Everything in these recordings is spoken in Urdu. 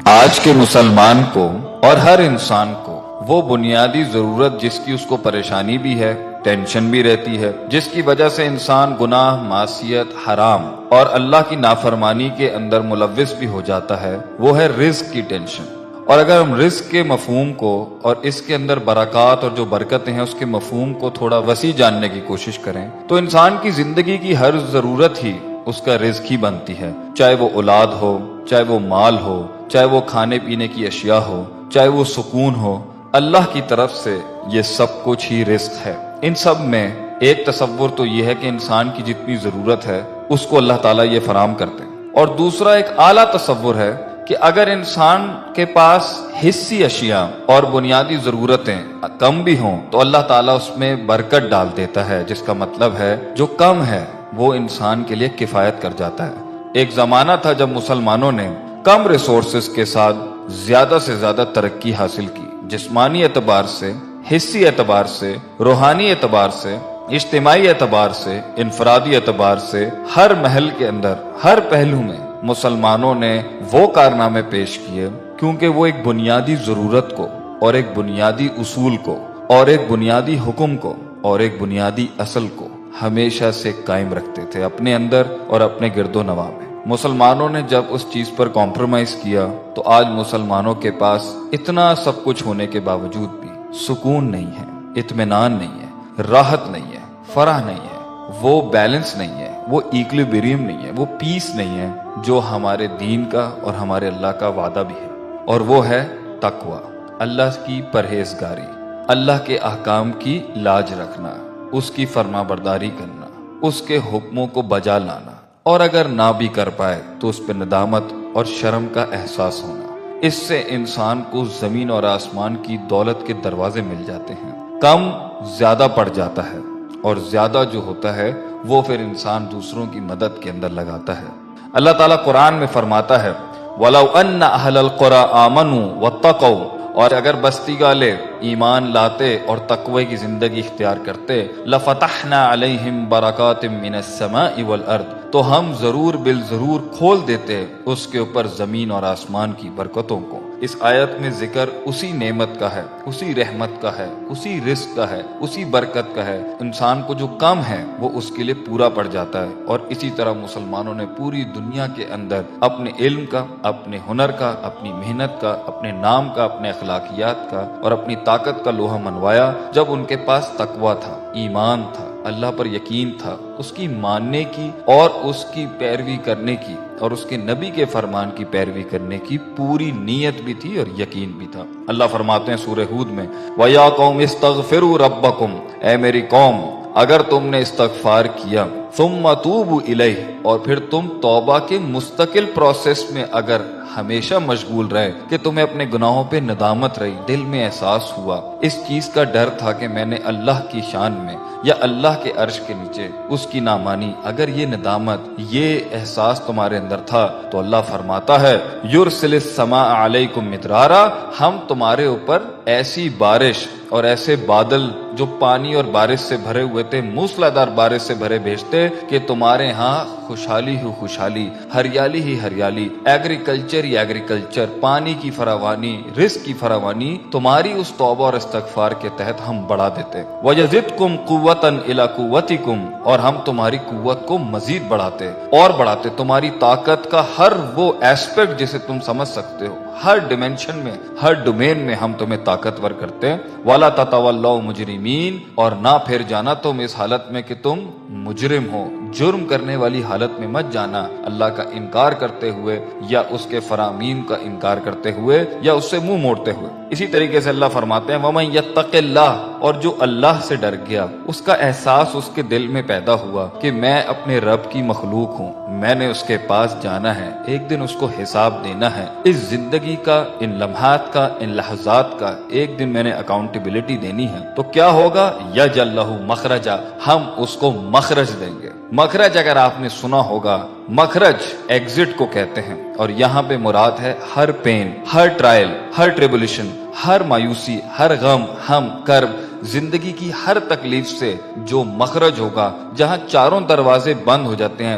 آج کے مسلمان کو اور ہر انسان کو وہ بنیادی ضرورت جس کی اس کو پریشانی بھی ہے، ٹینشن بھی رہتی ہے، جس کی وجہ سے انسان گناہ، معصیت، حرام اور اللہ کی نافرمانی کے اندر ملوث بھی ہو جاتا ہے، وہ ہے رزق کی ٹینشن۔ اور اگر ہم رزق کے مفہوم کو اور اس کے اندر برکات اور جو برکتیں ہیں اس کے مفہوم کو تھوڑا وسیع جاننے کی کوشش کریں تو انسان کی زندگی کی ہر ضرورت ہی اس کا رزق ہی بنتی ہے، چاہے وہ اولاد ہو، چاہے وہ مال ہو، چاہے وہ کھانے پینے کی اشیاء ہو، چاہے وہ سکون ہو، اللہ کی طرف سے یہ سب کچھ ہی رزق ہے۔ ان سب میں ایک تصور تو یہ ہے کہ انسان کی جتنی ضرورت ہے اس کو اللہ تعالیٰ یہ فراہم کرتے ہیں، اور دوسرا ایک اعلیٰ تصور ہے کہ اگر انسان کے پاس حصی اشیاء اور بنیادی ضرورتیں کم بھی ہوں تو اللہ تعالیٰ اس میں برکت ڈال دیتا ہے، جس کا مطلب ہے جو کم ہے وہ انسان کے لیے کفایت کر جاتا ہے۔ ایک زمانہ تھا جب مسلمانوں نے کم ریسورسز کے ساتھ زیادہ سے زیادہ ترقی حاصل کی، جسمانی اعتبار سے، حصی اعتبار سے، روحانی اعتبار سے، اجتماعی اعتبار سے، انفرادی اعتبار سے، ہر محل کے اندر، ہر پہلو میں مسلمانوں نے وہ کارنامے پیش کیے کیونکہ وہ ایک بنیادی ضرورت کو اور ایک بنیادی اصول کو اور ایک بنیادی حکم کو اور ایک بنیادی اصل کو ہمیشہ سے قائم رکھتے تھے اپنے اندر اور اپنے گرد و نواح میں۔ مسلمانوں نے جب اس چیز پر کمپرومائز کیا تو آج مسلمانوں کے پاس اتنا سب کچھ ہونے کے باوجود بھی سکون نہیں ہے، اطمینان نہیں ہے، راحت نہیں ہے، فرح نہیں ہے، وہ بیلنس نہیں ہے، وہ ایکولیبریم نہیں ہے، وہ پیس نہیں ہے جو ہمارے دین کا اور ہمارے اللہ کا وعدہ بھی ہے، اور وہ ہے تقوی، اللہ کی پرہیزگاری، اللہ کے احکام کی لاج رکھنا، اس کی فرما برداری کرنا، اس کے حکموں کو بجا لانا، اور اگر نہ بھی کر پائے تو اس پہ ندامت اور شرم کا احساس ہونا۔ اس سے انسان کو زمین اور آسمان کی دولت کے دروازے مل جاتے ہیں۔ کم زیادہ پڑ جاتا ہے اور زیادہ جو ہوتا ہے وہ پھر انسان دوسروں کی مدد کے اندر لگاتا ہے۔ اللہ تعالیٰ قرآن میں فرماتا ہے وَلَوْ أَنَّ أَهْلَ الْقُرَىٰ آمَنُوا وَاتَّقَوْا، اور اگر بستی والے ایمان لاتے اور تقوی کی زندگی اختیار کرتے، لَفَتَحْنَا عَلَيْهِمْ بَرَكَاتٍ مِّنَ السَّمَاءِ وَالْأَرْضِ، تو ہم ضرور بالضرور کھول دیتے اس کے اوپر زمین اور آسمان کی برکتوں کو۔ اس آیت میں ذکر اسی نعمت کا ہے، اسی رحمت کا ہے، اسی رزق کا ہے، اسی برکت کا ہے۔ انسان کو جو کم ہے وہ اس کے لیے پورا پڑ جاتا ہے، اور اسی طرح مسلمانوں نے پوری دنیا کے اندر اپنے علم کا، اپنے ہنر کا، اپنی محنت کا، اپنے نام کا، اپنے اخلاقیات کا اور اپنی طاقت کا لوہا منوایا جب ان کے پاس تقویٰ تھا، ایمان تھا، اللہ پر یقین تھا، اس کی ماننے کی اور اس کی پیروی کرنے کی اور اس کے نبی کے فرمان کی پیروی کرنے کی پوری نیت بھی تھی اور یقین بھی تھا۔ اللہ فرماتے ہیں سورہ ہود میں وَيَا قَوْمِ اسْتَغْفِرُوا رَبَّكُمْ، اے میری قوم اگر تم نے استغفار کیا، ثُمَّ تُوبُوا إِلَيْهِ، اور پھر تم توبہ کے مستقل پروسیس میں اگر ہمیشہ مشغول رہے کہ تمہیں اپنے گناہوں پہ ندامت رہی، دل میں احساس ہوا، اس چیز کا ڈر تھا کہ میں نے اللہ کی شان میں یا اللہ کے عرش کے نیچے اس کی نہ مانی، اگر یہ ندامت، یہ احساس تمہارے اندر تھا تو اللہ فرماتا ہے یرسل السماء علیکم مدرارا، ہم تمہارے اوپر ایسی بارش اور ایسے بادل جو پانی اور بارش سے بھرے ہوئے تھے، موسلادھار بارش سے بھرے بھیجتے کہ تمہارے ہاں خوشحالی ہی خوشحالی، ہریالی ہی ہریالی، ایگریکلچر ہی ایگریکلچر، پانی کی فراوانی، رزق کی فراوانی تمہاری اس توبہ اور استغفار کے تحت ہم بڑھا دیتے۔ وَيَزِدْكُمْ قُوَّةً إِلَىٰ قُوَّتِكُمْ، اور ہم تمہاری قوت کو مزید بڑھاتے اور بڑھاتے، تمہاری طاقت کا ہر وہ ایسپیکٹ جسے تم سمجھ سکتے ہو، ہر ڈیمنشن میں، ہر ڈومین میں ہم تمہیں طاقتور کرتے ہیں۔ وَلَا تَتَوَلَّوْا مُجْرِمِينَ، اور نہ پھر جانا تم اس حالت میں کہ تم مجرم ہو، جرم کرنے والی حالت میں مت جانا، اللہ کا انکار کرتے ہوئے یا اس کے فرامین کا انکار کرتے ہوئے یا اس سے منہ موڑتے ہوئے۔ اسی طریقے سے اللہ فرماتے ہیں وَمَن يَتَّقِ اللَّهَ، اور جو اللہ سے ڈر گیا، اس کا احساس اس کے دل میں پیدا ہوا کہ میں اپنے رب کی مخلوق ہوں، میں نے اس کے پاس جانا ہے، ایک دن اس کو حساب دینا ہے، اس زندگی کا، ان لمحات کا، ان لحظات کا ایک دن میں نے اکاؤنٹیبلٹی دینی ہے، تو کیا ہوگا؟ یجعل لہ مخرجا، ہم اس کو مخرج دیں گے۔ مخرج اگر آپ نے سنا ہوگا، مخرج ایگزٹ کو کہتے ہیں، اور یہاں پہ مراد ہے ہر پین، ہر ٹرائل، ہر ٹریبولیشن، ہر مایوسی، ہر غم، ہم، کرب، زندگی کی ہر تکلیف سے جو مخرج ہوگا، جہاں چاروں دروازے بند ہو جاتے ہیں،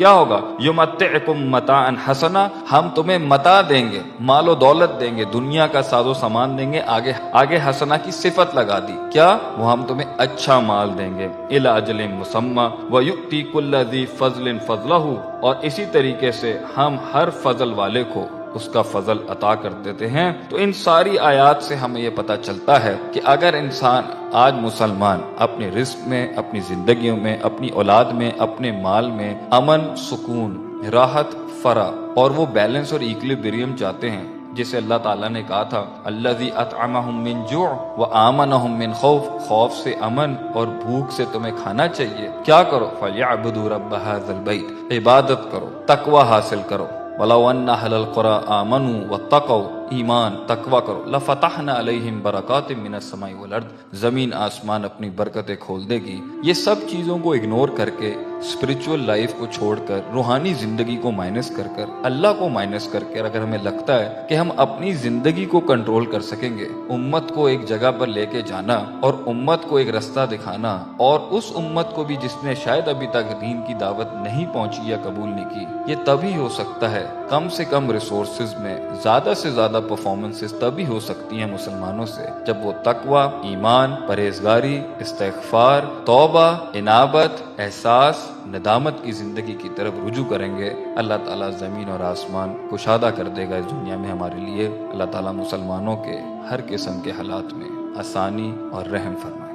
کیا ہوگا؟ یمتعکم متاعا حسنا، ہم تمہیں متاع دیں گے، مال و دولت دیں گے، دنیا کا ساز و سامان دیں گے، آگے حسنا کی صفت لگا دی، کیا؟ وہ ہم تمہیں اچھا مال دیں گے، الی اجل مسمی ویؤتی کل ذی فضل فضلہ، اور اسی طریقے سے ہم ہر فضل والے کو اس کا فضل عطا کر دیتے ہیں۔ تو ان ساری آیات سے ہمیں یہ پتہ چلتا ہے کہ اگر انسان آج مسلمان اپنے رزق میں، اپنی زندگیوں میں، اپنی اولاد میں، اپنے مال میں امن، سکون، راحت، فرح اور وہ بیلنس اور ایکولیبریم چاہتے ہیں جسے اللہ تعالیٰ نے کہا تھا الذی اطعمہم من جوع وآمنہم من خوف، خوف سے امن اور بھوک سے تمہیں کھانا چاہیے، کیا کرو؟ فلیعبدوا رب ھذا البیت، عبادت کرو، تقوی حاصل کرو، وَلَوْ أَنَّ أَهْلَ الْقُرَىٰ آمَنُوا وَاتَّقَوْا، ایمان تقوی کرو، لَفَتَحْنَا عَلَيْهِمْ بَرَكَاتٍ مِّنَ السَّمَاءِ وَالْأَرْضِ، زمین آسمان اپنی برکتیں کھول دے گی۔ یہ سب چیزوں کو اگنور کر کے، اسپرچول لائف کو چھوڑ کر، روحانی زندگی کو مائنس کر کر، اللہ کو مائنس کر کے اگر ہمیں لگتا ہے کہ ہم اپنی زندگی کو کنٹرول کر سکیں گے، امت کو ایک جگہ پر لے کے جانا اور امت کو ایک رستہ دکھانا، اور اس امت کو بھی جس نے شاید ابھی تک دین کی دعوت نہیں پہنچی یا قبول نہیں کی، یہ تبھی ہو سکتا ہے کم سے کم ریسورسز میں زیادہ سے زیادہ پرفارمنسز تبھی ہو سکتی ہیں مسلمانوں سے جب وہ تقوی، ایمان، پرہیزگاری، استغفار، توبہ، انابت، احساس، ندامت کی زندگی کی طرف رجوع کریں گے۔ اللہ تعالیٰ زمین اور آسمان کشادہ کر دے گا اس دنیا میں ہمارے لیے۔ اللہ تعالیٰ مسلمانوں کے ہر قسم کے حالات میں آسانی اور رحم فرمائے۔